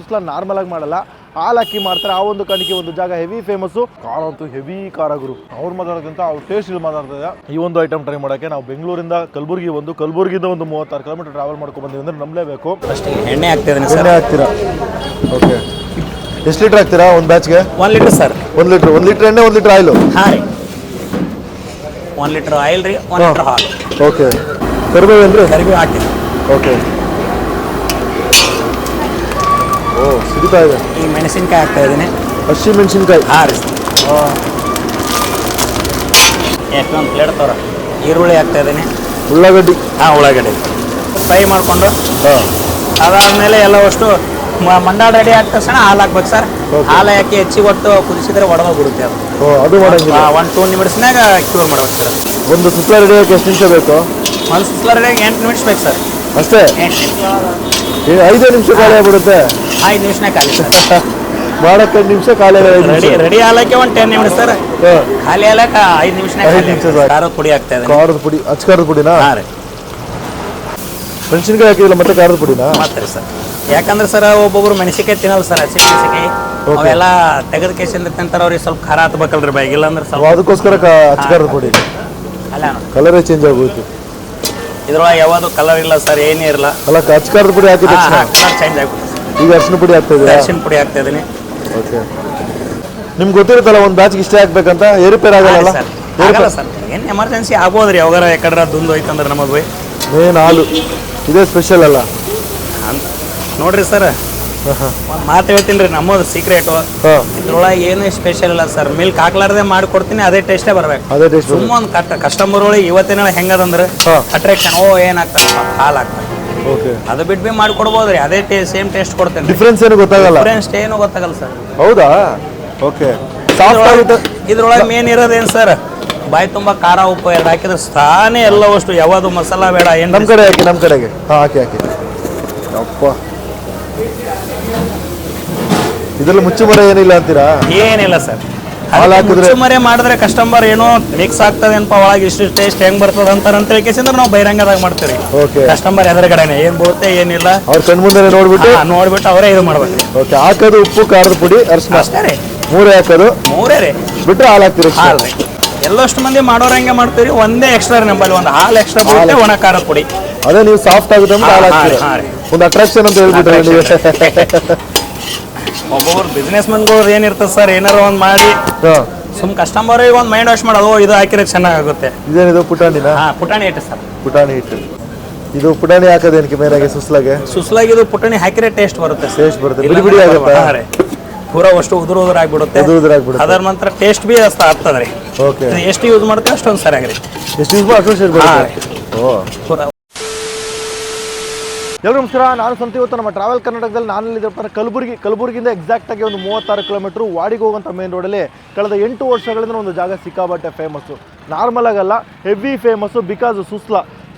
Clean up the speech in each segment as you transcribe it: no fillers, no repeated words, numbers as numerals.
ಸುಸ್ಲಾ ನಾರ್ಮಲ್ ಆಗಿ ಮಾಡಲ್ಲ, ಹಾಲು ಹಾಕಿ ಮಾಡ್ತಾರೆ. ಆ ಒಂದು ಕಾಣಿಕೆ ಒಂದು ಜಾಗ ಹೆವಿ ಫೇಮಸ್ಸು. ಖಾರ ಅಂತೂ ಹೆವಿ ಖಾರ ಗುರು. ಅವ್ರು ಮಾತಾಡೋಕ್ಕಿಂತ ಅವ್ರು ಟೇಸ್ಟ್ ಇಲ್ಲಿ ಮಾತಾಡ್ತಿದ್ದಾರೆ. ಈ ಒಂದು ಐಟಮ್ ಟ್ರೈ ಮಾಡೋಕ್ಕೆ ನಾವು ಬೆಂಗಳೂರಿಂದ ಕಲಬುರಗಿಯಿಂದ ಒಂದು 36 ಕಿಲೋಮೀಟರ್ ಟ್ರಾವೆಲ್ ಮಾಡ್ಕೊಂಡು ಬಂದಿವಿ ಅಂದ್ರೆ ನಂಬಲೇಬೇಕು. ಎಣ್ಣೆ ಹಾಕ್ತಿದ್ದೀನಿ ಸರ್. ಎಣ್ಣೆ ಹಾಕ್ತೀರಾ? ಓಕೆ. ಎಷ್ಟು ಲೀಟರ್ ಹಾಕ್ತೀರಾ ಒಂದು ಬ್ಯಾಚ್ಗೆ? 1 ಲೀಟರ್ ಸರ್. 1 ಲೀಟರ್ ಎಣ್ಣೆ, 1 ಲೀಟರ್ ಆಯಿಲು. ಹಾಂ ರೀ, 1 ಲೀಟರ್ ಆಯಿಲ್ ರೀ, 1 ಲೀಟರ್ ಹಾಲು. ಓಕೆ. ಕರಿಬೇವು ಏನ್ರಿ? ಕರಿಬೇವು ಹಾಕ್ತೀನಿ. ಓಕೆ. ಓ ಸಿಗ್ತಾ ಇದೆ. ಈ ಮೆಣಸಿನ್ಕಾಯಿ ಹಾಕ್ತಾ ಇದ್ದೀನಿ. ಹಸಿ ಮೆಣಸಿನ್ಕಾಯಿ? ಹಾಂ ರೀ. ಒಂದು ಪ್ಲೇಟ್ ತೋರ. ಈರುಳ್ಳಿ ಹಾಕ್ತಾ ಇದ್ದೀನಿ. ಉಳ್ಳಾಗಡ್ಡಿ? ಹಾಂ, ಉಳ್ಳಾಗಡ್ಡಿ ಫ್ರೈ ಮಾಡಿಕೊಂಡು ಅದಾದಮೇಲೆ ಎಲ್ಲ ಅಷ್ಟು ಮಂಡಾಳ ರೆಡಿ ಆದ ತಕ್ಷಣ ಹಾಲು ಹಾಕ್ಬೇಕು ಸರ್. ಹಾಲು ಹಾಕಿ ಹೆಚ್ಚಿಗೆ ಒಟ್ಟು ಕುದಿಸಿದ್ರೆ ಒಡೆದೋಗ್ಬಿಡುತ್ತೆ ಅದು. ಅದು ಮಾಡೋಂಗಿಲ್ಲ? 1-2 ನಿಮಿಷನಾಗ ಕ್ಯೂರ್ ಮಾಡ್ಬೇಕು ಸರ್. ಒಂದು ಸುಸ್ಲಾ ರೆಡಿ ಆಗಿ ಎಷ್ಟು ನಿಮಿಷ ಬೇಕು? ಒಂದು ಸುಸ್ಲಾ ರೆಡಿಯಾಗಿ 8 ನಿಮಿಷ ಬೇಕು ಸರ್. ಅಷ್ಟೇ? 5 ನಿಮಿಷ ಖಾಲಿ ಆಗ್ಬಿಡುತ್ತೆ? 5 ನಿಮಿಷನಾಗ ಖಾಲಿ ಸರ್. ಮಾಡಕ್ಕೆ 5 ನಿಮಿಷ ಖಾಲಿ. ರೆಡಿ ಹಾಲಕ್ಕೆ ಒಂದು 10 ನಿಮಿಷ ಸರ್. ಖಾಲಿ ಹಾಲಕ್ಕೆ 5 ನಿಮಿಷನಾಗ. ಖಾರದ ಪುಡಿ ಆಗ್ತಾ ಇದೆ. ಖಾರದ ಪುಡಿ? ಅಚ್ಚ ಖಾರದ ಪುಡಿನಾ? ಹಾಂ ರೀ. ಮೆಣಸಿನ್ಕಾಯಿ ಹಾಕಿದಿಲ್ಲ ಮತ್ತೆ ಖಾರದ ಪುಡಿನಾ? ಮಾಡ್ತಾರೆ ಸರ್. ಯಾಕಂದ್ರೆ ಸರ್ ಒಬ್ಬೊಬ್ರು ಮೆಣಸಿನ್ಕಾಯಿ ತಿನ್ನಲ್ಲ ಸರ್, ಹಸಿ ಮೆಣಸಿನ್ಕಾಯಿ ಅವೆಲ್ಲ ತೆಗೆದ ಕೇಸಿಂದ ತಿಂತಾರೆ. ಅವ್ರಿಗೆ ಸ್ವಲ್ಪ ಖಾರ ಹತ್ಬೇಕಲ್ರಿ ಬಾಯಿಗೆ, ಇಲ್ಲ ಅಂದ್ರೆ ಸ್ವಲ್ಪ ಅದಕ್ಕೋಸ್ಕರ ಅಚ್ಚ ಖಾರದ ಪುಡಿ. ಅಲ್ಲ ಕಲರೇ ಚೇಂಜ್ ಆಗೋಯ್ತು ಇದ್ರೊಳಗೆ. ಯಾವುದು ಕಲರ್ ಇಲ್ಲ ಸರ್, ಏನೇ ಇರಲ್ಲ. ಅಲ್ಲ ಅಚ್ಚ ಖಾರದ ಪುಡಿ ಹಾಕಿದ ಕಲರ್ ಚೇಂಜ್ ಆಗ್ಬಿಡುತ್ತೆ. ಈಗ ಅರಿಶಿನ ಪುಡಿ ಹಾಕ್ತಾ ಇದ್ದೀರಾ? ಅರಿಶಿನ ಪುಡಿ ಹಾಕ್ತಾ ಇದ್ದೀನಿ. ಓಕೆ. ನಿಮ್ಗೆ ಗೊತ್ತಿರುತ್ತಲ್ಲ ಒಂದು ಬ್ಯಾಚ್ಗೆ ಇಷ್ಟೇ ಹಾಕ್ಬೇಕಂತ? ಏರುಪೇರ್ ಆಗಲ್ಲ ಸರ್? ಆಗಲ್ಲ ಸರ್. ಏನು ಎಮರ್ಜೆನ್ಸಿ ಆಗ್ಬೋದ್ರಿ ಯಾವಾಗಾರ ಯಾಕಡ್ರ ದುಂದು ಹೋಯ್ತಂದ್ರೆ ನಮಗೆ ಬೈ ಮೇನ್ ಹಾಲು ಇದೇ ಸ್ಪೆಷಲ್ ಅಲ್ಲ ಅಂತ ನೋಡ್ರಿ ಸರ್. ಒಂದು ಮಾತು ಹೇಳ್ತೀನಿ ರೀ, ನಮ್ಮದು ಸೀಕ್ರೆಟು. ಇದ್ರೊಳಗೆ ಏನು ಸ್ಪೆಷಲ್ ಇಲ್ಲ ಸರ್. ಮಿಲ್ಕ್ ಹಾಕ್ಲಾರ್ದೆ ಮಾಡಿಕೊಡ್ತೀನಿ, ಅದೇ ಟೇಸ್ಟೇ ಬರ್ಬೇಕು. ಸುಮ್ಮ ಒಂದು ಕಸ್ಟಮರ್ ಒಳಗೆ ಇವತ್ತಿನ ಹೆಂಗದಂದ್ರೆ ಅಟ್ರಾಕ್ಷನ್, ಓ ಏನಾಗ್ತಾರೆ ಹಾಲು ಹಾಕ್ತಾರೆ. ಅದು ಬಿಟ್ಟು ಬಿ ಮಾಡಿಕೊಡ್ಬೋದು ರೀ, ಅದೇ ಸೇಮ್ ಟೇಸ್ಟ್ ಕೊಡ್ತೇನೆ. ಡಿಫ್ರೆನ್ಸ್ ಏನು ಗೊತ್ತಾಗಲ್ಲ? ಡಿಫ್ರೆನ್ಸ್ ಏನು ಗೊತ್ತಾಗಲ್ಲ ಸರ್. ಹೌದಾ? ಓಕೆ. ಇದ್ರೊಳಗೆ ಮೇನ್ ಇರೋದೇನು ಸರ್, ಬಾಯಿ ತುಂಬ ಖಾರ ಉಪ್ಪು ಎರಡು ಹಾಕಿದ್ರೆ ತಾನೇ ಎಲ್ಲ ಅಷ್ಟು. ಯಾವುದು ಮಸಾಲ ಬೇಡ ಏನು. ನಮ್ಮ ಕಡೆ ಹಾಕಿ, ನಮ್ಮ ಕಡೆಗೆ ಹಾಕಿ ಅಪ್ಪ. ಇದ್ರಲ್ಲಿ ಮುಚ್ಚುಮರೆ ಏನಿಲ್ಲ ಅಂತೀರಾ? ಏನಿಲ್ಲ ಸರ್. ಮುಚ್ಚುಮರೆ ಮಾಡಿದ್ರೆ ಕಸ್ಟಮರ್ ಏನೋ ಮಿಕ್ಸ್ ಆಗ್ತದೆ ಅನ್ಪ ಒಳಗೆ, ಇಷ್ಟು ಟೇಸ್ಟ್ ಹೆಂಗ್ ಬರ್ತದೆ ಅಂತ ಹೇಳ್ಕೇಸಿಂದ್ರೆ ನಾವು ಬಹಿರಂಗದಾಗ ಮಾಡ್ತೀವಿ. ಕಸ್ಟಮರ್ ಎದುರುಗಡೆನೆ ಏನ್ ಬರುತ್ತೆ ಏನಿಲ್ಲ ಅವ್ರ ಕಣ್ ಮುಂದೆ ನೋಡ್ಬಿಟ್ಟು ಅವರೇ ಇದು ಮಾಡ್ಬೇಕು. ಓಕೆ. ಹಾಕೋದು ಉಪ್ಪು, ಖಾರದ ಪುಡಿ, ಅರಿಶಿನ ಅಷ್ಟೇ ರೀ. ಮೂರೇ ಹಾಕೋದು? ಮೂರೇ ರೀ. ಬಿಟ್ರೆ ಹಾಲು ಹಾಕ್ತೀರಿ? ಹಾಲು ರೀ. ಎಲ್ಲಷ್ಟು ಮಂದಿ ಮಾಡೋರು ಹೆಂಗೆ ಮಾಡ್ತೀವಿ, ಒಂದೇ ಎಕ್ಸ್ಟ್ರಾ ನಂಬಲ್ಲಿ ಒಂದು ಹಾಲು ಎಕ್ಸ್ಟ್ರಾ ಬರುತ್ತೆ, ಒಣ ಖಾರದ ಪುಡಿ. ಅದೇ ನೀವು ಸಾಫ್ಟ್ ಆಗುತ್ತೆ ಅಂತ ಹಾಲು ಹಾಕ್ತೀರಿ. ಒಂದು ಅಟ್ರಾಕ್ಷನ್ ಅಂತ ಹೇಳ್ಬಿಟ್ರೆ ನೀವು. ಒಬ್ಬೊಬ್ರು ಬಿಸ್ನೆಸ್ ಮನ್ಗಳು ಏನಿರ್ತದೆ ಸರ್, ಏನಾರ ಒಂದು ಮಾಡಿ ಸುಮ್ ಕಸ್ಟಮರಿಗೆ ಒಂದು ಮೈಂಡ್ ವಾಶ್ ಮಾಡೋದು, ಇದು ಹಾಕಿದ್ರೆ ಚೆನ್ನಾಗುತ್ತೆ. ಇದೇನಿದು ಪುಟಾಣಿನ? ಹಾಂ, ಪುಟಾಣಿ ಹಿಟ್ಟು ಸರ್. ಪುಟಾಣಿ ಹಿಟ್ಟು. ಇದು ಪುಟಾಣಿ ಹಾಕೋದೇನಕ್ಕೆ ಮೇನಾಗಿ? ಸುಸ್ಲಾಗೆ ಇದು ಪುಟಾಣಿ ಹಾಕಿದ್ರೆ ಟೇಸ್ಟ್ ಬರುತ್ತೆ. ಟೇಸ್ಟ್ ಬರುತ್ತೆ, ಬಿಡಿ ಬಿಡಿ ಆಗುತ್ತೆ. ಪೂರ ಅಷ್ಟು ಉದುರು ಆಗ್ಬಿಡುತ್ತೆ. ಅದರ ನಂತರ ಟೇಸ್ಟ್ ಬಿ ಅಷ್ಟು ಆಗ್ತದೆ ರೀ. ಓಕೆ. ಎಷ್ಟು ಯೂಸ್ ಮಾಡ್ತೀವಿ ಅಷ್ಟೊಂದು ಸರಿಯಾಗಿ. ಎಷ್ಟು ಯೂಸ್ ಮಾಡಿ ಅಷ್ಟೊಂದು ಸರಿ. ಎಲ್ಲರೂ ನಮಸ್ಕಾರ. ನಾನು ಸಂತ. ಇವತ್ತು ನಮ್ಮ ಟ್ರಾವೆಲ್ ಕರ್ನಾಟಕದಲ್ಲಿ ನಾನಲ್ಲಿದ್ದಪ್ಪ ಕಲಬುರಗಿಯಿಂದ ಎಕ್ಸಾಕ್ಟಾಗಿ ಒಂದು 36 ಕಿಲೋಮೀಟ್ರು ವಾಡಿಗೆ ಹೋಗುವಂಥ ಮೇನ್ ರೋಡಲ್ಲಿ ಕಳೆದ 8 ವರ್ಷಗಳಿಂದ ಒಂದು ಜಾಗ ಸಿಕ್ಕಾಬಟ್ಟೆ ಫೇಮಸ್ಸು. ನಾರ್ಮಲ್ ಆಗಲ್ಲ, ಹೆವಿ ಫೇಮಸ್ಸು. ಬಿಕಾಸ್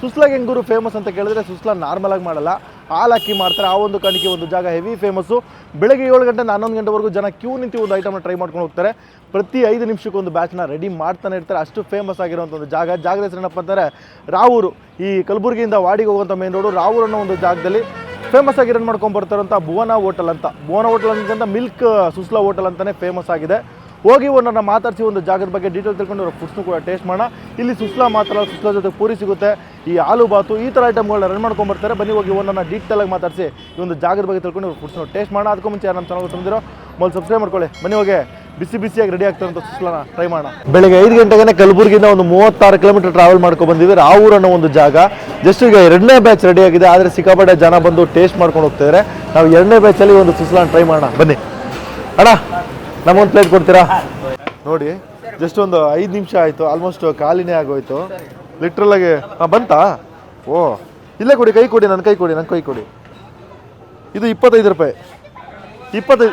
ಸುಸ್ಲಾಗೆ ಹೆಂಗೂರು ಫೇಮಸ್ ಅಂತ ಕೇಳಿದ್ರೆ ಸುಸ್ಲಾ ನಾರ್ಮಲ್ ಆಗಿ ಮಾಡಲ್ಲ, ಹಾಲು ಹಾಕಿ ಮಾಡ್ತಾರೆ. ಆ ಒಂದು ಕಾಣಿಕೆ ಒಂದು ಜಾಗ ಹೆವಿ ಫೇಮಸ್ಸು. ಬೆಳಗ್ಗೆ 7 ಗಂಟೆಯಿಂದ 11 ಗಂಟೆವರೆಗೂ ಜನ ಕ್ಯೂ ನಿಂತು ಒಂದು ಐಟಮ್ನ ಟ್ರೈ ಮಾಡ್ಕೊಂಡು ಹೋಗ್ತಾರೆ. ಪ್ರತಿ 5 ನಿಮಿಷಕ್ಕೆ ಒಂದು ಬ್ಯಾಚ್ನ ರೆಡಿ ಮಾಡ್ತಾನೆ ಇರ್ತಾರೆ. ಅಷ್ಟು ಫೇಮಸ್ ಆಗಿರುವಂಥ ಒಂದು ಜಾಗದ ಹೆಸರು ಏನಪ್ಪ ಅಂತಾರೆ ರಾವೂರು. ಈ ಕಲಬುರಗಿಯಿಂದ ವಾಡಿಗೆ ಹೋಗುವಂಥ ಮೇನ್ ರೋಡು ರಾವೂರು ಅನ್ನೋ ಒಂದು ಜಾಗದಲ್ಲಿ ಫೇಮಸ್ ಆಗಿ ರನ್ ಮಾಡ್ಕೊಂಡು ಬರ್ತಾರಂಥ ಭುವನ ಹೋಟೆಲ್ ಅಂತ ಮಿಲ್ಕ್ ಸುಸ್ಲಾ ಹೋಟೆಲ್ ಅಂತಲೇ ಫೇಮಸ್ ಆಗಿದೆ. ಹೋಗಿ ಒಂದನ್ನ ಮಾತಾಡಿಸಿ ಒಂದು ಜಾಗದ ಬಗ್ಗೆ ಡೀಟೇಲ್ ತಿಳ್ಕೊಂಡು ಅವ್ರ ಫುಡ್ಸ್ನು ಕೂಡ ಟೇಸ್ಟ್ ಮಾಡೋಣ. ಇಲ್ಲಿ ಸುಸ್ಲಾ ಮಾತ್ರ ಸುಸ್ಲಾ ಜೊತೆ ಪೂರಿ ಸಿಗುತ್ತೆ, ಈ ಆಲೂ ಬಾತು, ಈ ಥರ ಐಟಮ್ಗಳನ್ನ ರನ್ ಮಾಡ್ಕೊಂಡ್ಬರ್ತಾರೆ. ಬನ್ನಿ ಹೋಗಿ ಒಂದನ್ನು ಡೀಟೇಲಾಗಿ ಮಾತಾಡಿಸಿ ಈ ಒಂದು ಜಾಗದ ಬಗ್ಗೆ ತಿಳ್ಕೊಂಡು ಅವ್ರ ಫುಡ್ಸ್ನು ಟೇಸ್ಟ್ ಮಾಡೋಣ. ಅದಕ್ಕೂ ಮುಂಚೆ ನಮ್ಮ ಚಾನಲ್ ತಂದಿರೋ ಮೊದಲು ಸಬ್ಸ್ಕ್ರೈಬ್ ಮಾಡ್ಕೊಳ್ಳಿ. ಬನ್ನಿ ಹೋಗಿ ಬಿಸಿಯಾಗಿ ರೆಡಿ ಆಗ್ತಾರಂಥ ಸುಸ್ಲಾನ ಟ್ರೈ ಮಾಡೋಣ. ಬೆಳಗ್ಗೆ 5 ಗಂಟೆಗೆ ಕಲಬುರಗಿಯಿಂದ ಒಂದು 36 ಕಿಲೋಮೀಟರ್ ಟ್ರಾವೆಲ್ ಮಾಡ್ಕೊಂಡು ಬಂದಿವಿ. ರಾವೂರು ಅನ್ನೋ ಒಂದು ಜಾಗ. ಜಸ್ಟ್ ಈಗ 2ನೇ ಬ್ಯಾಚ್ ರೆಡಿ ಆಗಿದೆ, ಆದರೆ ಸಿಕ್ಕಾಪಟ್ಟೆ ಜನ ಬಂದು ಟೇಸ್ಟ್ ಮಾಡ್ಕೊಂಡು ಹೋಗ್ತಿದ್ದಾರೆ. ನಾವು 2ನೇ ಬ್ಯಾಚಲ್ಲಿ ಒಂದು ಸುಸ್ಲಾನ ಟ್ರೈ ಮಾಡೋಣ. ಬನ್ನಿ ಅಣ್ಣ, ನಮಗೊಂದು ಪ್ಲೇಟ್ ಕೊಡ್ತೀರಾ? ನೋಡಿ, ಜಸ್ಟ್ ಒಂದು 5 ನಿಮಿಷ ಆಯಿತು, ಆಲ್ಮೋಸ್ಟ್ ಖಾಲಿನೇ ಆಗೋಯ್ತು ಲಿಟ್ರಲಾಗಿ. ಬಂತಾ? ಓ, ಇಲ್ಲೇ ಕೊಡಿ, ಕೈ ಕೊಡಿ, ನನ್ನ ಕೈ ಕೊಡಿ. ಇದು 25 ರೂಪಾಯಿ. 25.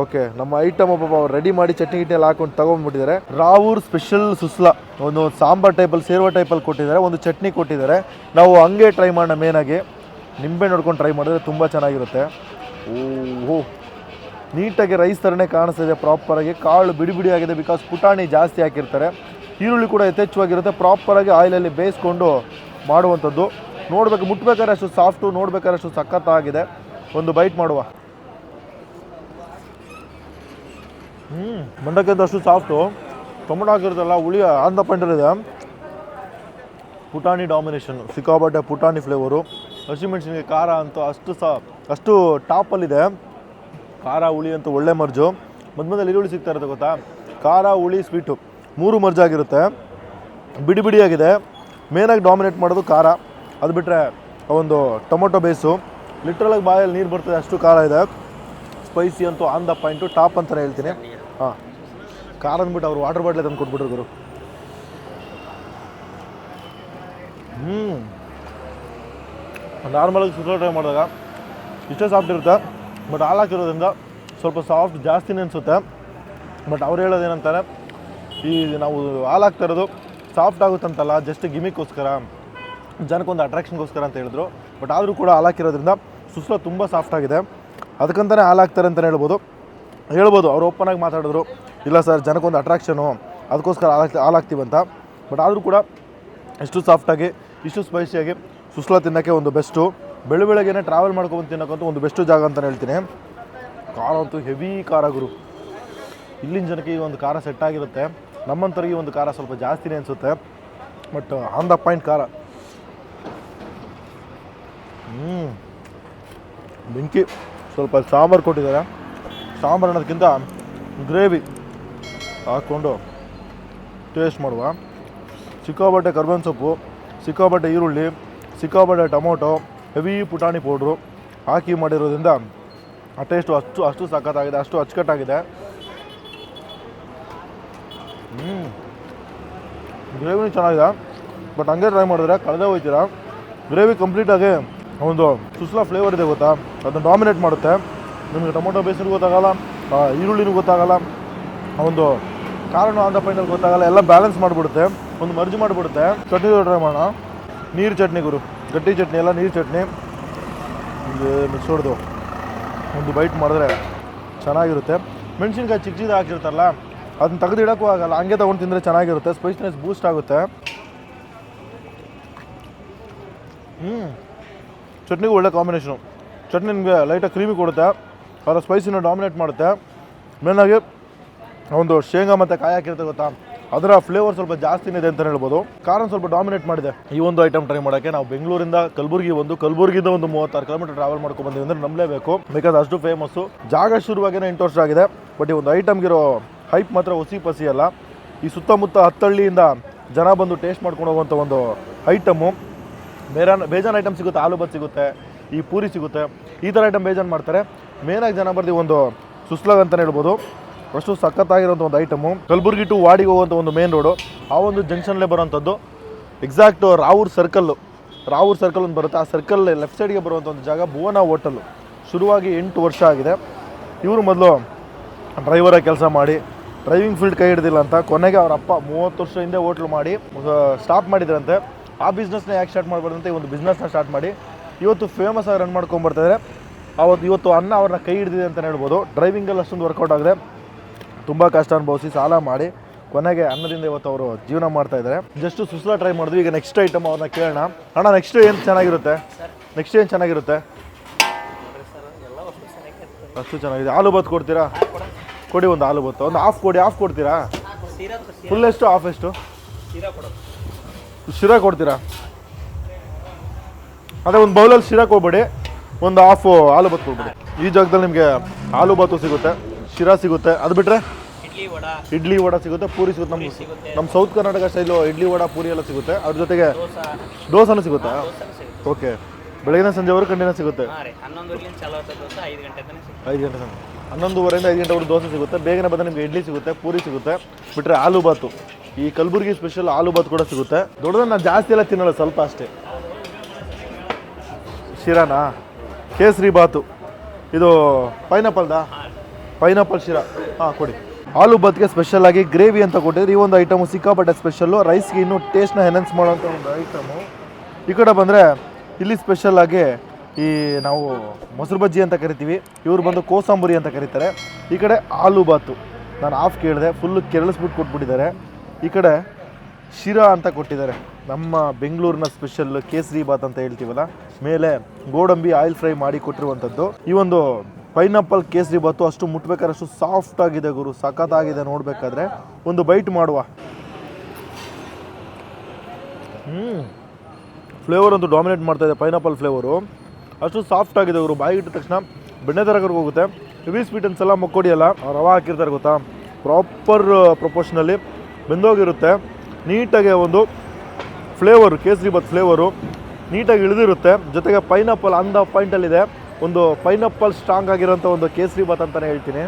ಓಕೆ. ನಮ್ಮ ಐಟಮ್ ಒಬ್ಬ ರೆಡಿ ಮಾಡಿ ಚಟ್ನಿ ಗಿಟ್ನೆಲ್ಲ ಹಾಕೊಂಡು ತಗೊಂಡ್ಬಿಟ್ಟಿದ್ದಾರೆ. ರಾವೂರ್ ಸ್ಪೆಷಲ್ ಸುಸ್ಲಾ ಒಂದು ಸಾಂಬಾರ್ ಟೈಪಲ್ಲಿ, ಸೇರುವ ಟೈಪಲ್ಲಿ ಕೊಟ್ಟಿದ್ದಾರೆ, ಒಂದು ಚಟ್ನಿ ಕೊಟ್ಟಿದ್ದಾರೆ. ನಾವು ಹಂಗೆ ಟ್ರೈ ಮಾಡೋಣ. ಮೇನಾಗಿ ನಿಂಬೆ ನೋಡ್ಕೊಂಡು ಟ್ರೈ ಮಾಡಿದ್ರೆ ತುಂಬ ಚೆನ್ನಾಗಿರುತ್ತೆ. ಓಹೋ, ನೀಟಾಗಿ ರೈಸ್ ಥರನೇ ಕಾಣಿಸ್ತಿದೆ ಪ್ರಾಪರಾಗಿ. ಕಾಳು ಬಿಡಿ ಆಗಿದೆ, ಬಿಕಾಸ್ ಪುಟಾಣಿ ಜಾಸ್ತಿ ಹಾಕಿರ್ತಾರೆ. ಈರುಳ್ಳಿ ಕೂಡ ಯಥೇಚ್ಛವಾಗಿರುತ್ತೆ. ಪ್ರಾಪರಾಗಿ ಆಯಿಲಲ್ಲಿ ಬೇಯಿಸ್ಕೊಂಡು ಮಾಡುವಂಥದ್ದು. ನೋಡಬೇಕು, ಮುಟ್ಬೇಕಾದ್ರೆ ಅಷ್ಟು ಸಾಫ್ಟು, ನೋಡ್ಬೇಕಾದ್ರೆ ಅಷ್ಟು ಸಖತ್ತಾಗಿದೆ. ಒಂದು ಬೈಟ್ ಮಾಡುವ. ಮಂಡಕ್ಕಂತ ಅಷ್ಟು ಸಾಫ್ಟು. ಟೊಮೊಟೊ ಹಾಕಿರುತ್ತಲ್ಲ, ಹುಳಿ ಆನ್ ದ ಪಾಯಿಂಟಲ್ಲಿದೆ. ಪುಟಾಣಿ ಡಾಮಿನೇಷನ್, ಸಿಕ್ಕಾಪಟ್ಟೆ ಪುಟಾಣಿ ಫ್ಲೇವರು. ಹಸಿಮೆಣಸಿನಕಾಯಿ ಖಾರ ಅಂತೂ ಅಷ್ಟು ಟಾಪಲ್ಲಿದೆ. ಖಾರ ಹುಳಿ ಅಂತೂ ಒಳ್ಳೆ ಮರ್ಜು. ಮಧ್ಯದಲ್ಲಿ ಈರುಳ್ಳಿ ಸಿಗ್ತಾ ಇರುತ್ತೆ ಗೊತ್ತಾ, ಖಾರ ಹುಳಿ ಸ್ವೀಟು 3 ಮರ್ಜಾಗಿರುತ್ತೆ. ಬಿಡಿ ಬಿಡಿಯಾಗಿದೆ. ಮೇನಾಗಿ ಡಾಮಿನೇಟ್ ಮಾಡೋದು ಖಾರ, ಅದು ಬಿಟ್ಟರೆ ಒಂದು ಟೊಮೊಟೊ ಬೇಸು. ಲಿಟ್ರಲಾಗಿ ಬಾಯಲ್ಲಿ ನೀರು ಬರ್ತದೆ, ಅಷ್ಟು ಖಾರ ಇದೆ. ಸ್ಪೈಸಿ ಅಂತೂ ಆನ್ ದ ಪಾಯಿಂಟು, ಟಾಪ್ ಅಂತಲೇ ಹೇಳ್ತೀನಿ. ಹಾಂ, ಖಾರ ಅಂದ್ಬಿಟ್ಟು ಅವ್ರು ವಾಟರ್ ಬಾಟ್ಲೆ ತಂದು ಕೊಟ್ಬಿಟ್ರು ಗುರು. ನಾರ್ಮಲಾಗಿ ಸುತ್ತ ಟ್ರೈ ಮಾಡಿದಾಗ ಇಷ್ಟೇ ಸಾಫ್ಟ್ ಇರುತ್ತೆ, ಬಟ್ ಹಾಲು ಹಾಕಿರೋದ್ರಿಂದ ಸ್ವಲ್ಪ ಸಾಫ್ಟ್ ಜಾಸ್ತಿನೇ ಅನಿಸುತ್ತೆ. ಬಟ್ ಅವ್ರು ಹೇಳೋದೇನಂತಾರೆ, ಈ ನಾವು ಹಾಲು ಹಾಕ್ತಾ ಇರೋದು ಸಾಫ್ಟ್ ಆಗುತ್ತಂತಲ್ಲ, ಜಸ್ಟ್ ಗಿಮಿಕ್ಕೋಸ್ಕರ, ಜನಕ್ಕೊಂದು ಅಟ್ರಾಕ್ಷನ್ಗೋಸ್ಕರ ಅಂತ ಹೇಳಿದ್ರು. ಬಟ್ ಆದರೂ ಕೂಡ ಹಾಲು ಹಾಕಿರೋದ್ರಿಂದ ಸುಸ್ಲ ತುಂಬ ಸಾಫ್ಟ್ ಆಗಿದೆ. ಅದಕ್ಕಂತಲೇ ಹಾಲು ಹಾಕ್ತಾರೆ ಅಂತಲೇ ಹೇಳ್ಬೋದು. ಅವ್ರು ಓಪನಾಗಿ ಮಾತಾಡಿದ್ರು, ಇಲ್ಲ ಸರ್ ಜನಕ್ಕೊಂದು ಅಟ್ರಾಕ್ಷನು, ಅದಕ್ಕೋಸ್ಕರ ಹಾಲು ಹಾಕ್ತೀವಂತ. ಬಟ್ ಆದರೂ ಕೂಡ ಇಷ್ಟು ಸಾಫ್ಟಾಗಿ, ಇಷ್ಟು ಸ್ಪೈಸಿಯಾಗಿ ಸುಸ್ಲ ತಿನ್ನೋಕ್ಕೆ ಒಂದು ಬೆಸ್ಟು. ಬೆಳಗ್ಗೆನೇ ಟ್ರಾವೆಲ್ ಮಾಡ್ಕೊಂಡು ತಿನ್ನೋಕ್ಕಂತೂ ಒಂದು ಬೆಸ್ಟು ಜಾಗ ಅಂತಲೇ ಹೇಳ್ತೀನಿ. ಖಾರ ಅಂತೂ ಹೆವಿ ಖಾರ ಗುರು. ಇಲ್ಲಿನ ಜನಕ್ಕೆ ಈ ಒಂದು ಖಾರ ಸೆಟ್ ಆಗಿರುತ್ತೆ. ನಮ್ಮಂಥವ್ರಿಗೆ ಒಂದು ಖಾರ ಸ್ವಲ್ಪ ಜಾಸ್ತಿನೇ ಅನಿಸುತ್ತೆ, ಬಟ್ ಆನ್ ದ ಪಾಯಿಂಟ್ ಖಾರ. ಬೆಂಕಿ. ಸ್ವಲ್ಪ ಸಾಂಬಾರು ಕೊಟ್ಟಿದ್ದಾರೆ. ಸಾಂಬಾರು ಅನ್ನೋದಕ್ಕಿಂತ ಗ್ರೇವಿ ಹಾಕ್ಕೊಂಡು ಟೇಸ್ಟ್ ಮಾಡುವ. ಸಿಕ್ಕಾಪಟ್ಟೆ ಕರ್ಬೇವಿನ ಸೊಪ್ಪು, ಸಿಕ್ಕಾಪಟ್ಟೆ ಈರುಳ್ಳಿ, ಸಿಕ್ಕಾಪಟ್ಟೆ ಟೊಮೊಟೊ, ಹೆವಿ ಪುಟಾಣಿ ಪೌಡ್ರು ಹಾಕಿ ಮಾಡಿರೋದ್ರಿಂದ ಆ ಟೇಸ್ಟು ಅಷ್ಟು ಸಖತ್ತಾಗಿದೆ, ಅಷ್ಟು ಅಚ್ಚುಕಟ್ಟಾಗಿದೆ. ಗ್ರೇವಿನೂ ಚೆನ್ನಾಗಿದೆ, ಬಟ್ ಹಂಗೆ ಟ್ರೈ ಮಾಡಿದ್ರೆ ಕಳೆದೇ ಹೋಗ್ತೀರಾ. ಗ್ರೇವಿ ಕಂಪ್ಲೀಟಾಗಿ ಒಂದು ಸುಸ್ಲಾ ಫ್ಲೇವರ್ ಇದೆ ಗೊತ್ತಾ, ಅದನ್ನು ಡಾಮಿನೇಟ್ ಮಾಡುತ್ತೆ. ನಿಮಗೆ ಟೊಮೊಟೊ ಬೇಸನ್ನು ಗೊತ್ತಾಗಲ್ಲ, ಈರುಳ್ಳಿನೂ ಗೊತ್ತಾಗಲ್ಲ, ಒಂದು ಖಾರನೂ ಆನ್ ದ ಪಾಯಿಂಟಲ್ಲಿ ಗೊತ್ತಾಗಲ್ಲ, ಎಲ್ಲ ಬ್ಯಾಲೆನ್ಸ್ ಮಾಡಿಬಿಡುತ್ತೆ, ಒಂದು ಮರ್ಜಿ ಮಾಡಿಬಿಡುತ್ತೆ. ಚಟ್ನಿ ಟ್ರೈ ಮಾಡೋಣ. ನೀರು ಚಟ್ನಿ ಗುರು, ಗಟ್ಟಿ ಚಟ್ನಿ ಎಲ್ಲ ನೀರು ಚಟ್ನಿ. ಮಿಕ್ಸ್ ಹೊಡೆದು ಒಂದು ಬೈಟ್ ಮಾಡಿದ್ರೆ ಚೆನ್ನಾಗಿರುತ್ತೆ. ಮೆಣಸಿನ್ಕಾಯಿ ಚಿಕ್ಕ ಹಾಕಿರ್ತಾರಲ್ಲ, ಅದನ್ನ ತೆಗೆದು ಇಡೋಕ್ಕೂ ಆಗಲ್ಲ, ಹಂಗೆ ತೊಗೊಂಡು ತಿಂದರೆ ಚೆನ್ನಾಗಿರುತ್ತೆ. ಸ್ಪೈಸಿನೆಸ್ ಬೂಸ್ಟ್ ಆಗುತ್ತೆ. ಚಟ್ನಿಗೂ ಒಳ್ಳೆ ಕಾಂಬಿನೇಷನು. ಚಟ್ನಿ ನಿಮಗೆ ಲೈಟಾಗಿ ಕ್ರೀಮಿ ಕೊಡುತ್ತೆ, ಅದರ ಸ್ಪೈಸಿನ ಡಾಮಿನೇಟ್ ಮಾಡುತ್ತೆ. ಮೇನಾಗಿ ಒಂದು ಶೇಂಗಾ ಮತ್ತು ಕಾಯಿ ಹಾಕಿರುತ್ತೆ ಗೊತ್ತಾ, ಅದರ ಫ್ಲೇವರ್ ಸ್ವಲ್ಪ ಜಾಸ್ತಿನೇ ಇದೆ ಅಂತಲೇ ಹೇಳ್ಬೋದು. ಖಾರ ಸ್ವಲ್ಪ ಡಾಮಿನೇಟ್ ಮಾಡಿದೆ. ಈ ಒಂದು ಐಟಮ್ ಟ್ರೈ ಮಾಡೋಕ್ಕೆ ನಾವು ಬೆಂಗಳೂರಿಂದ ಕಲಬುರಗಿಯಿಂದ ಒಂದು 36 ಕಿಲೋಮೀಟರ್ ಟ್ರಾವೆಲ್ ಮಾಡ್ಕೊಂಡು ಬಂದಿವಿ ಅಂದರೆ ನಂಬಲೇಬೇಕು, ಬಿಕಾಸ್ ಅಷ್ಟು ಫೇಮಸ್ಸು. ಜಾಗ ಶುರುವಾಗೇ 8 ವರ್ಷ ಆಗಿದೆ, ಬಟ್ ಈ ಒಂದು ಐಟಮ್ಗಿರೋ ಹೈಪ್ ಮಾತ್ರ ಒಸಿ ಪಸಿ ಅಲ್ಲ. ಈ ಸುತ್ತಮುತ್ತ 10 ಹಳ್ಳಿಯಿಂದ ಜನ ಬಂದು ಟೇಸ್ಟ್ ಮಾಡ್ಕೊಂಡು ಹೋಗುವಂಥ ಒಂದು ಐಟಮು. ಬೇಜಾನ್ ಐಟಮ್ ಸಿಗುತ್ತೆ, ಆಲೂ ಬತ್ ಸಿಗುತ್ತೆ, ಈ ಪೂರಿ ಸಿಗುತ್ತೆ, ಈ ಥರ ಐಟಮ್ ಬೇಜಾನ್ ಮಾಡ್ತಾರೆ. ಮೇನಾಗಿ ಜನ ಬರ್ದು ಒಂದು ಸುಸ್ಲಾಗ್ ಅಂತಲೇ ಹೇಳ್ಬೋದು. ಅಷ್ಟು ಸಖತ್ತಾಗಿರೋಂಥ ಒಂದು ಐಟಮು. ಕಲಬುರಗಿ ಟು ವಾಡಿಗೆ ಹೋಗುವಂಥ ಒಂದು ಮೇನ್ ರೋಡು, ಆ ಒಂದು ಜಂಕ್ಷನ್ಲೇ ಬರೋವಂಥದ್ದು. ಎಕ್ಸಾಕ್ಟು ರಾವೂರ್ ಸರ್ಕಲ್ ಒಂದು ಬರುತ್ತೆ. ಆ ಸರ್ಕಲ್ ಲೆಫ್ಟ್ ಸೈಡ್ಗೆ ಬರುವಂಥ ಒಂದು ಜಾಗ ಭುವನ ಹೋಟೆಲ್ಲು. ಶುರುವಾಗಿ 8 ವರ್ಷ ಆಗಿದೆ. ಇವರು ಮೊದಲು ಡ್ರೈವರಾಗಿ ಕೆಲಸ ಮಾಡಿ ಡ್ರೈವಿಂಗ್ ಫೀಲ್ಡ್ ಕೈ ಹಿಡ್ದಿಲ್ಲ ಅಂತ ಕೊನೆಗೆ ಅವರ ಅಪ್ಪ 30 ವರ್ಷ ಹಿಂದೆ ಹೋಟ್ಲು ಮಾಡಿ ಸ್ಟಾಪ್ ಮಾಡಿದ್ರಂತೆ. ಆ ಬಿಸ್ನೆಸ್ನ ಯಾಕೆ ಸ್ಟಾರ್ಟ್ ಮಾಡಬಾರ್ದಂತೆ ಈ ಒಂದು ಬಿಸ್ನೆಸ್ನ ಸ್ಟಾರ್ಟ್ ಮಾಡಿ ಇವತ್ತು ಫೇಮಸ್ ಆಗಿ ರನ್ ಮಾಡ್ಕೊಂಡ್ಬರ್ತಾಯಿದ್ದಾರೆ. ಇವತ್ತು ಅನ್ನ ಅವ್ರನ್ನ ಕೈ ಹಿಡಿದಿದೆ ಅಂತಲೇ ಹೇಳ್ಬೋದು. ಡ್ರೈವಿಂಗಲ್ಲಿ ಅಷ್ಟೊಂದು ವರ್ಕೌಟ್ ಆಗಿದೆ, ತುಂಬ ಕಷ್ಟ ಅನುಭವಿಸಿ ಸಾಲ ಮಾಡಿ ಕೊನೆಗೆ ಅನ್ನದಿಂದ ಇವತ್ತು ಅವರು ಜೀವನ ಮಾಡ್ತಾಯಿದ್ದಾರೆ. ಜಸ್ಟ್ ಸುಸ್ಲಾ ಟ್ರೈ ಮಾಡಿದ್ವಿ. ಈಗ ನೆಕ್ಸ್ಟ್ ಐಟಮ್ ಅವ್ರನ್ನ ಕೇಳೋಣ. ಅಣ್ಣ ನೆಕ್ಸ್ಟ್ ಏನು ಚೆನ್ನಾಗಿರುತ್ತೆ? ಅಷ್ಟು ಚೆನ್ನಾಗಿದೆ. ಆಲೂ ಬತ್ ಕೊಡ್ತೀರಾ? ಕೊಡಿ ಒಂದು ಆಲೂ ಬತ್ತು, ಒಂದು ಹಾಫ್ ಕೊಡ್ತೀರಾ? ಫುಲ್ ಎಷ್ಟು, ಹಾಫ್ ಎಷ್ಟು? ಶಿರಾ ಕೊಡ್ತೀರಾ? ಅದೇ ಒಂದು ಬೌಲಲ್ಲಿ ಶಿರಾ ಕೊಡ್ಬೇಡಿ, ಒಂದು ಹಾಫ್ ಆಲೂ ಬತ್ತು ಕೊಡ್ಬೇಡಿ. ಈ ಜಾಗದಲ್ಲಿ ನಿಮಗೆ ಆಲೂ ಬತ್ತು ಸಿಗುತ್ತೆ, ಶಿರಾ ಸಿಗುತ್ತೆ, ಅದು ಬಿಟ್ಟರೆ ಇಡ್ಲಿ ವಡ ಸಿಗುತ್ತೆ, ಪೂರಿ ಸಿಗುತ್ತೆ. ನಮ್ಮ ಸೌತ್ ಕರ್ನಾಟಕ ಸ್ಟೈಲು ಇಡ್ಲಿ ವಡ ಪೂರಿ ಎಲ್ಲ ಸಿಗುತ್ತೆ. ಅದ್ರ ಜೊತೆಗೆ ದೋಸೆನೂ ಸಿಗುತ್ತಾ? ಓಕೆ. ಬೆಳಗಿನ ಸಂಜೆವರೆಗೂ ಕಂಟಿನ್ಯೂ ಸಿಗುತ್ತೆ. 5 ಗಂಟೆ 11:30 5 ಗಂಟೆವರೆಗೂ ದೋಸೆ ಸಿಗುತ್ತೆ. ಬೇಗನೆ ಬಂದರೆ ನಿಮಗೆ ಇಡ್ಲಿ ಸಿಗುತ್ತೆ, ಪೂರಿ ಸಿಗುತ್ತೆ. ಬಿಟ್ಟರೆ ಆಲೂ ಬಾತು, ಈ ಕಲಬುರಗಿ ಸ್ಪೆಷಲ್ ಆಲೂ ಬಾತ್ ಕೂಡ ಸಿಗುತ್ತೆ. ದೊಡ್ಡದನ್ನು ನಾನು ಜಾಸ್ತಿ ಎಲ್ಲ ತಿನ್ನಲ್ಲ, ಸ್ವಲ್ಪ ಅಷ್ಟೇ. ಶಿರಾನಾ? ಕೇಸರಿ ಬಾತು, ಇದು ಪೈನಾಪಲ್ ಶಿರಾ. ಹಾಂ ಕೊಡಿ. ಆಲೂ ಬಾತ್ಗೆ ಸ್ಪೆಷಲಾಗಿ ಗ್ರೇವಿ ಅಂತ ಕೊಟ್ಟಿದ್ರೆ ಈ ಒಂದು ಐಟಮು ಸಿಕ್ಕಾಪಟ್ಟೆ ಸ್ಪೆಷಲ್ಲು. ರೈಸ್ಗೆ ಇನ್ನೂ ಟೇಸ್ಟ್ನ ಎನ್ಹಾನ್ಸ್ ಮಾಡೋಂಥ ಒಂದು ಐಟಮು. ಈ ಕಡೆ ಬಂದರೆ ಇಲ್ಲಿ ಸ್ಪೆಷಲ್ಲಾಗಿ ಈ ನಾವು ಮೊಸರು ಬಜ್ಜಿ ಅಂತ ಕರಿತೀವಿ, ಇವ್ರು ಬಂದು ಕೋಸಂಬರಿ ಅಂತ ಕರೀತಾರೆ. ಈ ಕಡೆ ಆಲೂ ಬಾತು ನಾನು ಹಾಫ್ ಕೇಳಿದೆ, ಫುಲ್ಲು ಕೆರಳಿಸ್ಬಿಟ್ಟು ಕೊಟ್ಬಿಟ್ಟಿದ್ದಾರೆ. ಈ ಕಡೆ ಶಿರಾ ಅಂತ ಕೊಟ್ಟಿದ್ದಾರೆ, ನಮ್ಮ ಬೆಂಗಳೂರಿನ ಸ್ಪೆಷಲ್ ಕೇಸರಿ ಬಾತ್ ಅಂತ ಹೇಳ್ತೀವಲ್ಲ, ಮೇಲೆ ಗೋಡಂಬಿ ಆಯಿಲ್ ಫ್ರೈ ಮಾಡಿ ಕೊಟ್ಟಿರುವಂಥದ್ದು. ಈ ಒಂದು ಪೈನಾಪಲ್ ಕೇಸರಿ ಬಾತು ಅಷ್ಟು ಮುಟ್ಬೇಕಾದ್ರೆ ಅಷ್ಟು ಸಾಫ್ಟ್ ಆಗಿದೆ ಗುರು, ಸಖತ್ತಾಗಿದೆ ನೋಡಬೇಕಾದ್ರೆ. ಒಂದು ಬೈಟ್ ಮಾಡುವ. ಫ್ಲೇವರ್ ಅಂತೂ ಡಾಮಿನೇಟ್ ಮಾಡ್ತಾ ಇದೆ, ಪೈನಾಪಲ್ ಫ್ಲೇವರು ಅಷ್ಟು ಸಾಫ್ಟ್ ಆಗಿದೆ ಗುರು. ಬಾಯಿಗೆ ಇಟ್ಟ ತಕ್ಷಣ ಬೆಣ್ಣೆ ಥರ ಹೋಗುತ್ತೆ. ಹೆವಿ ಸ್ವೀಟ್ ಅನ್ಸಲ್ಲ, ಮಕ್ಕೋಡಿ ಅಲ್ಲ, ರವೆ ಹಾಕಿರ್ತಾರೆ ಗೊತ್ತಾ, ಪ್ರಾಪರ್ ಪ್ರಪೋರ್ಷನಲ್ಲಿ ಬೆಂದೋಗಿರುತ್ತೆ. ನೀಟಾಗಿ ಒಂದು ಫ್ಲೇವರು, ಕೇಸರಿ ಬಾತ್ ಫ್ಲೇವರು ನೀಟಾಗಿ ಇಳಿದಿರುತ್ತೆ. ಜೊತೆಗೆ ಪೈನಾಪಲ್ ಆನ್ ದ ಪಾಯಿಂಟಲ್ಲಿದೆ. ಒಂದು ಪೈನಾಪಲ್ ಸ್ಟ್ರಾಂಗ್ ಆಗಿರೋಂಥ ಒಂದು ಕೇಸರಿ ಬಾತ್ ಅಂತಲೇ ಹೇಳ್ತೀನಿ.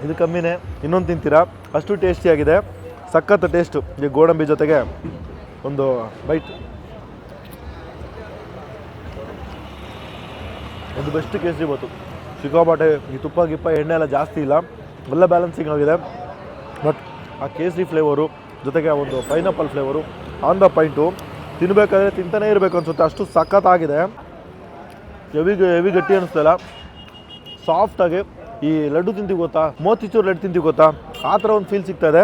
ಇದು ಕಮ್ಮಿನೇ, ಇನ್ನೊಂದು ತಿಂತೀರಾ, ಅಷ್ಟು ಟೇಸ್ಟಿಯಾಗಿದೆ, ಸಖತ್ ಟೇಸ್ಟು. ಈ ಗೋಡಂಬಿ ಜೊತೆಗೆ ಒಂದು ಬೈಟ್. ಒಂದು ಬೆಸ್ಟ್ ಕೇಸರಿ ಬಾತು, ಸಿಕ್ಕಾಪಟ್ಟೆ. ಈ ತುಪ್ಪ ಗಿಪ್ಪ ಎಣ್ಣೆ ಎಲ್ಲ ಜಾಸ್ತಿ ಇಲ್ಲ, ಎಲ್ಲ ಬ್ಯಾಲೆನ್ಸಿಂಗ್ ಆಗಿದೆ. ಬಟ್ ಆ ಕೇಸರಿ ಫ್ಲೇವರು ಜೊತೆಗೆ ಒಂದು pineapple flavour on the point, ತಿನ್ನಬೇಕಾದ್ರೆ ತಿಂತಾನೇ ಇರಬೇಕು ಅನಿಸುತ್ತೆ, ಅಷ್ಟು ಸಖತ್ತಾಗಿದೆ. ಹೆವಿ ಗಟ್ಟಿ ಅನ್ನಿಸ್ತಿಲ್ಲ, ಸಾಫ್ಟಾಗಿ. ಈ ಲಡ್ಡು ತಿಂತೀವಿ ಗೊತ್ತಾ, ಮೋತಿಚೂರು ಲಡ್ಡು ತಿಂತೀವಿ ಗೊತ್ತಾ, ಆ ಥರ ಒಂದು ಫೀಲ್ ಸಿಗ್ತಾಯಿದೆ.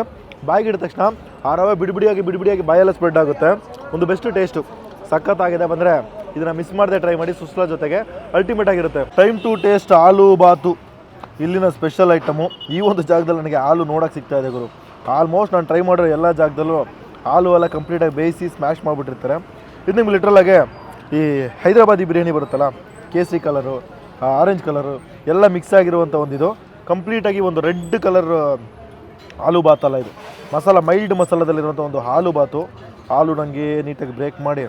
ಬಾಯಿಗಿಡ ತಕ್ಷಣ ಆ ರವೆ ಬಿಡಿಬಿಡಿಯಾಗಿ ಬಾಯೆಲ್ಲ ಸ್ಪ್ರೆಡ್ ಆಗುತ್ತೆ. ಒಂದು ಬೆಸ್ಟ್ ಟೇಸ್ಟು, ಸಖತ್ತಾಗಿದೆ. ಬಂದರೆ ಇದನ್ನು ಮಿಸ್ ಮಾಡದೆ ಟ್ರೈ ಮಾಡಿ, ಸುಸ್ಲಾ ಜೊತೆಗೆ ಅಲ್ಟಿಮೇಟ್ ಆಗಿರುತ್ತೆ. ಟೈಮ್ ಟು ಟೇಸ್ಟ್ ಆಲೂ ಬಾತು ಇಲ್ಲಿನ ಸ್ಪೆಷಲ್ ಐಟಮು. ಈ ಒಂದು ಜಾಗದಲ್ಲಿ ನನಗೆ ಹಾಲು ನೋಡೋಕ್ಕೆ ಸಿಗ್ತಾ ಇದೆ ಗುರು. ಆಲ್ಮೋಸ್ಟ್ ನಾನು ಟ್ರೈ ಮಾಡಿರೋ ಎಲ್ಲ ಜಾಗದಲ್ಲೂ ಹಾಲು ಎಲ್ಲ ಕಂಪ್ಲೀಟಾಗಿ ಬೇಯಿಸಿ ಸ್ಮ್ಯಾಶ್ ಮಾಡಿಬಿಟ್ಟಿರ್ತಾರೆ. ಇದು ನಿಮ್ಗೆ ಲಿಟ್ರಲಾಗೆ ಈ ಹೈದರಾಬಾದಿ ಬಿರಿಯಾನಿ ಬರುತ್ತಲ್ಲ, ಕೇಸರಿ ಕಲರು, ಆರೆಂಜ್ ಕಲರು ಎಲ್ಲ ಮಿಕ್ಸ್ ಆಗಿರುವಂಥ ಒಂದಿದು ಕಂಪ್ಲೀಟಾಗಿ ಒಂದು ರೆಡ್ ಕಲರ್ ಆಲೂ ಬಾತಲ್ಲ ಇದು, ಮಸಾಲ ಮೈಲ್ಡ್ ಮಸಾಲದಲ್ಲಿರುವಂಥ ಒಂದು ಆಲೂ ಬಾತು. ಹಾಲು ನನಗೆ ನೀಟಾಗಿ ಬ್ರೇಕ್ ಮಾಡಿ,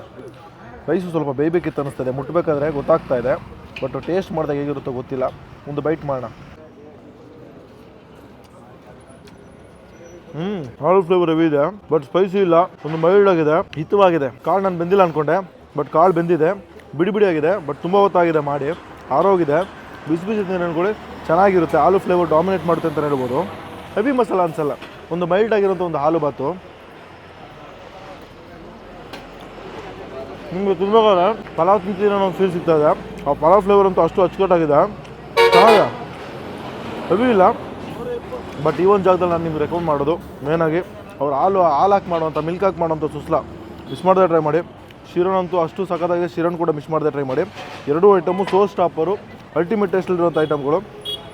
ರೈಸು ಸ್ವಲ್ಪ ಬೇಯಬೇಕಿತ್ತು ಅನ್ನಿಸ್ತದೆ, ಮುಟ್ಟಬೇಕಾದ್ರೆ ಗೊತ್ತಾಗ್ತಾ ಇದೆ. ಬಟ್ ಟೇಸ್ಟ್ ಮಾಡಿದಾಗ ಹೇಗಿರುತ್ತೋ ಗೊತ್ತಿಲ್ಲ. ಒಂದು ಬೈಟ್ ಮಾಡೋಣ. ಹಾಲು ಫ್ಲೇವರ್ ಹೆವಿ ಇದೆ, ಬಟ್ ಸ್ಪೈಸಿ ಇಲ್ಲ, ಒಂದು ಮೈಲ್ಡ್ ಆಗಿದೆ, ಹಿತವಾಗಿದೆ. ಕಾಳು ನಾನು ಬೆಂದಿಲ್ಲ ಅಂದ್ಕೊಂಡೆ, ಬಟ್ ಕಾಳು ಬೆಂದಿದೆ, ಬಿಡಿಯಾಗಿದೆ, ಬಟ್ ತುಂಬ ಹೊತ್ತಾಗಿದೆ ಮಾಡಿ, ಆರೋಗಿದೆ. ಬಿಸಿ ಬಿಸಿ ಅನ್ಕೊಳ್ಳಿ, ಚೆನ್ನಾಗಿರುತ್ತೆ. ಹಾಲು ಫ್ಲೇವರ್ ಡಾಮಿನೇಟ್ ಮಾಡುತ್ತೆ ಅಂತ ಹೇಳ್ಬೋದು. ಹೆವಿ ಮಸಾಲ ಅನ್ಸಲ್ಲ, ಒಂದು ಮೈಲ್ಡ್ ಆಗಿರೋಂಥ ಒಂದು ಹಾಲು ಬಾತು. ನಿಮಗೆ ತಿನ್ಬೇಕಾದ್ರೆ ಪಲಾವ್ ತಿಂತಿರೋ ಒಂದು ಫೀಲ್ ಸಿಗ್ತಾ ಇದೆ. ಆ ಪಲಾವ್ ಫ್ಲೇವರ್ ಅಂತೂ ಅಷ್ಟು ಅಚ್ಚುಕಟ್ಟಾಗಿದೆ, ಚೆನ್ನಾಗಿದೆ, ಹೆವಿ ಇಲ್ಲ. ಬಟ್ ಈ ಒಂದು ಜಾಗದಲ್ಲಿ ನಾನು ನಿಮ್ಗೆ ರೆಕಮೆಂಡ್ ಮಾಡೋದು ಮೇನಾಗಿ ಅವ್ರು ಹಾಲು ಹಾಕಿ ಮಾಡುವಂಥ, ಮಿಲ್ಕ್ ಹಾಕಿ ಮಾಡುವಂಥ ಸುಸ್ಲಾ ಮಿಸ್ ಮಾಡದೆ ಟ್ರೈ ಮಾಡಿ. ಶಿರನ್ ಅಂತೂ ಅಷ್ಟು ಸಖತ್ತಾಗಿದೆ, ಶಿರನ್ ಕೂಡ ಮಿಸ್ ಮಾಡದೆ ಟ್ರೈ ಮಾಡಿ. ಎರಡೂ ಐಟಮು ಸೋ ಸ್ಟಾಪರು, ಅಲ್ಟಿಮೇಟ್ ಟೇಸ್ಟಲ್ಲಿರುವಂಥ ಐಟಮ್ಗಳು.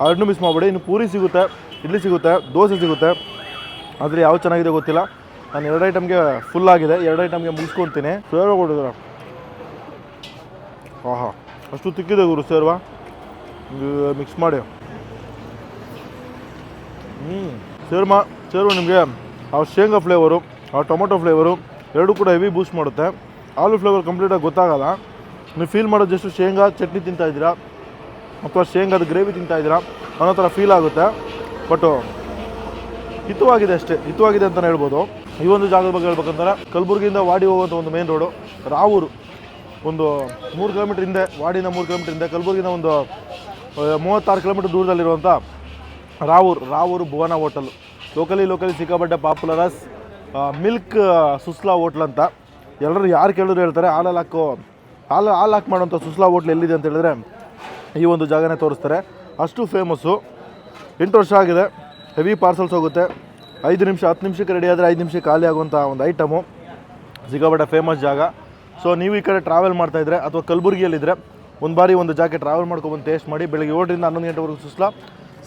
ಎರಡನ್ನೂ ಮಿಸ್ ಮಾಡಬೇಡಿ. ಇನ್ನು ಪೂರಿ ಸಿಗುತ್ತೆ, ಇಡ್ಲಿ ಸಿಗುತ್ತೆ, ದೋಸೆ ಸಿಗುತ್ತೆ, ಆದರೆ ಯಾವ ಚೆನ್ನಾಗಿದೆ ಗೊತ್ತಿಲ್ಲ. ನಾನು 2 ಐಟಮ್ಗೆ ಫುಲ್ ಆಗಿದೆ, 2 ಐಟಮ್ಗೆ ಮುಗಿಸ್ಕೊತೀನಿ. ಸೇರ್ವ ಕೊಟ್ಟಿದ್ದಾರೆ, ಆಹಾ ಅಷ್ಟು ತಿಕ್ಕಿದೆ ಗುರು ಸೇರ್ವ, ಮಿಕ್ಸ್ ಮಾಡಿ. ಸೇರ್ವ ನಿಮಗೆ ಆ ಶೇಂಗಾ ಫ್ಲೇವರು, ಆ ಟೊಮೊಟೊ ಫ್ಲೇವರು ಎರಡೂ ಕೂಡ ಹೆವಿ ಬೂಸ್ಟ್ ಮಾಡುತ್ತೆ. ಆಲೂ ಫ್ಲೇವರ್ ಕಂಪ್ಲೀಟಾಗಿ ಗೊತ್ತಾಗಲ್ಲ, ನೀವು ಫೀಲ್ ಮಾಡೋದು ಜಸ್ಟ್ ಶೇಂಗಾ ಚಟ್ನಿ ತಿಂತಾಯಿದ್ದೀರಾ ಅಥವಾ ಶೇಂಗಾದ ಗ್ರೇವಿ ತಿಂತಾಯಿದ್ದೀರಾ ಅನ್ನೋ ಥರ ಫೀಲ್ ಆಗುತ್ತೆ. ಬಟ್ಟು ಹಿತವಾಗಿದೆ, ಅಷ್ಟೇ ಹಿತವಾಗಿದೆ ಅಂತಲೇ ಹೇಳ್ಬೋದು. ಈ ಒಂದು ಜಾಗದ ಬಗ್ಗೆ ಹೇಳ್ಬೇಕಂದ್ರೆ ಕಲಬುರಗಿಯಿಂದ ವಾಡಿ ಹೋಗುವಂಥ ಒಂದು ಮೇನ್ ರೋಡು, ರಾವೂರು ಒಂದು 3 ಕಿಲೋಮೀಟ್ರ್ ಹಿಂದೆ, ವಾಡಿನ 3 ಕಿಲೋಮೀಟ್ರ್ ಹಿಂದೆ, ಕಲಬುರಗಿನ ಒಂದು 36 ಕಿಲೋಮೀಟ್ರ್ ದೂರದಲ್ಲಿರುವಂಥ ರಾವೂರು ಭುವನ ಹೋಟೆಲು. ಲೋಕಲಿ ಸಿಕ್ಕಾಪಟ್ಟೆ ಪಾಪ್ಯುಲರಸ್ ಮಿಲ್ಕ್ ಸುಸ್ಲಾ ಹೋಟ್ಲ್ ಅಂತ. ಎಲ್ಲರೂ ಯಾರು ಕೇಳಿದ್ರು ಹೇಳ್ತಾರೆ ಹಾಲು ಹಾಕಿ ಮಾಡೋಂಥ ಸುಸ್ಲಾ ಹೋಟ್ಲ್ ಎಲ್ಲಿದೆ ಅಂತ ಹೇಳಿದ್ರೆ ಈ ಒಂದು ಜಾಗನೇ ತೋರಿಸ್ತಾರೆ, ಅಷ್ಟು ಫೇಮಸ್ಸು. 8 ವರ್ಷ ಆಗಿದೆ. ಹೆವಿ ಪಾರ್ಸಲ್ಸ್ ಹೋಗುತ್ತೆ, 5 ನಿಮಿಷ 10 ನಿಮಿಷಕ್ಕೆ ರೆಡಿ ಆದರೆ 5 ನಿಮಿಷಕ್ಕೆ ಖಾಲಿ ಆಗುವಂಥ ಒಂದು ಐಟಮು. ಸಿಕ್ಕಾಪಟ್ಟೆ ಫೇಮಸ್ ಜಾಗ. ಸೊ ನೀವು ಈ ಕಡೆ ಟ್ರಾವೆಲ್ ಮಾಡ್ತಾಯಿದ್ರೆ ಅಥವಾ ಕಲಬುರಗಿಯಲ್ಲಿದ್ದರೆ ಒಂದು ಬಾರಿ ಒಂದು ಜಾಗಕ್ಕೆ ಟ್ರಾವೆಲ್ ಮಾಡ್ಕೊಬಂದು ಟೇಸ್ಟ್ ಮಾಡಿ. ಬೆಳಗ್ಗೆ 7ರಿಂದ 11 ಗಂಟೆವರೆಗೂ ಸುಸ್ಲಾ,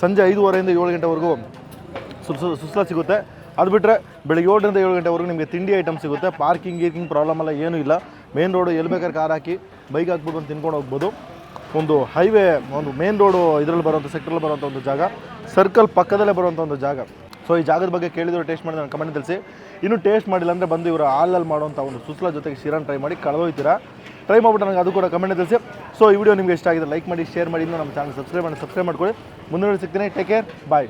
ಸಂಜೆ 5:30ಯಿಂದ 7 ಗಂಟೆವರೆಗೂ ಸುಸ್ಲಾ ಸಿಗುತ್ತೆ. ಅದು ಬಿಟ್ಟರೆ ಬೆಳಗ್ಗೆ 7ರಿಂದ 7 ಗಂಟೆವರೆಗೂ ನಿಮಗೆ ತಿಂಡಿ ಐಟಮ್ ಸಿಗುತ್ತೆ. ಪಾರ್ಕಿಂಗ್ ಪ್ರಾಬ್ಲಮ್ ಎಲ್ಲ ಏನೂ ಇಲ್ಲ. ಮೇನ್ ರೋಡು, ಎಲ್ಲಿ ಬೇಕಾದ್ರೆ ಕಾರ್ ಹಾಕಿ ಬೈಕ್ ಹಾಕ್ಬಿಟ್ಟು ಬಂದು ತಿನ್ಕೊಂಡು ಹೋಗ್ಬೋದು. ಒಂದು ಹೈವೇ, ಒಂದು ಮೇನ್ ರೋಡು ಇದರಲ್ಲಿ ಬರುವಂಥ ಸೆಕ್ಟ್ರಲ್ಲಿ ಬರುವಂಥ ಒಂದು ಜಾಗ, ಸರ್ಕಲ್ ಪಕ್ಕದಲ್ಲೇ ಬರುವಂಥ ಒಂದು ಜಾಗ. ಸೊ ಈ ಜಾಗದ ಬಗ್ಗೆ ಕೇಳಿದ್ರು ಟೇಸ್ಟ್ ಮಾಡಿ ನಾನು ಕಮೆಂಟ್ ತಿಳಿಸಿ. ಇನ್ನೂ ಟೇಸ್ಟ್ ಮಾಡಿಲ್ಲ ಅಂದರೆ ಬಂದು ಇವರು ಹಾಲಲ್ಲಿ ಮಾಡುವಂಥ ಒಂದು ಸುಸ್ಲಾ ಜೊತೆಗೆ ಶಿರಾನ್ ಟ್ರೈ ಮಾಡಿ ಕಳೆದೋಯ್ತೀರಾ. ಟ್ರೈ ಮಾಡಿಬಿಟ್ಟು ನನಗೆ ಅದು ಕೂಡ ಕಮೆಂಟ್ ತಿಳಿಸಿ. ಸೊ ಈ ವಿಡಿಯೋ ನಿಮಗೆ ಇಷ್ಟ ಆಗಿದೆ ಲೈಕ್ ಮಾಡಿ, ಶೇರ್ ಮಾಡಿ. ಇನ್ನೂ ನಮ್ಮ ಚಾನಲ್ ಸಬ್ಸ್ಕ್ರೈಬ್ ಮಾಡ್ಕೊಳ್ಳಿ. ಮುಂದೆ ಸಿಗ್ತೀನಿ. ಟೇಕ್ ಕೇರ್, ಬಾಯ್.